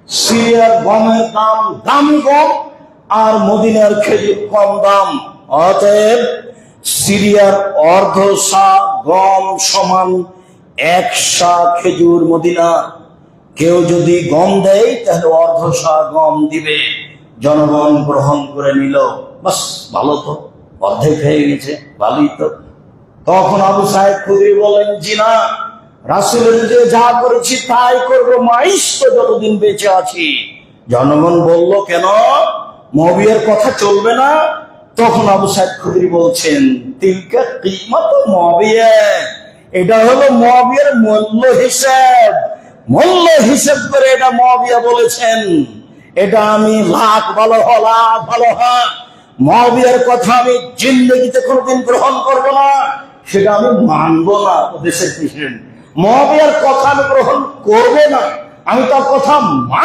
সিরিয়ার গমের দাম দামি গম, আর মদিনার খেজুর কম দাম। অতএব সিরিয়ার অর্ধ সা গম সমান 1 সা খেজুর মদিনা। কেউ যদি গম দেয় তাহলে অর্ধ সা গম দিবে। জনগণ গ্রহণ করে নিল। বাস, ভালো তো, অর্ধেক হয়ে গেছে, ভালোই তো। তখন আবু সাইদ খুদরি বলেন, জি না, রাসূলের যে যা করেছি তাই করবো, মাইশ তো যতদিন বেঁচে আছি। জনগণ বলল, কেন, মুআবিয়ার কথা চলবে না? তখন আবু সাইদ খুদরি বলছেন, তিলকা কিমাত মুআবিয়া, এটা হলো মুআবিয়ার মূল্য হিসাব। মূল্য হিসাব করে এটা মুআবিয়া বলেছেন। এটা আমি লাখ ভালো হ, লাখ ভালো হ, মুআবিয়ার কথা আমি জিন্দেগিতে কোনোদিন গ্রহণ করব না, সেটা আমি মানবো না। দেশের প্রেসিডেন্ট, মুআবিয়ার কথা আমি গ্রহণ করবো না, আমি তার কথা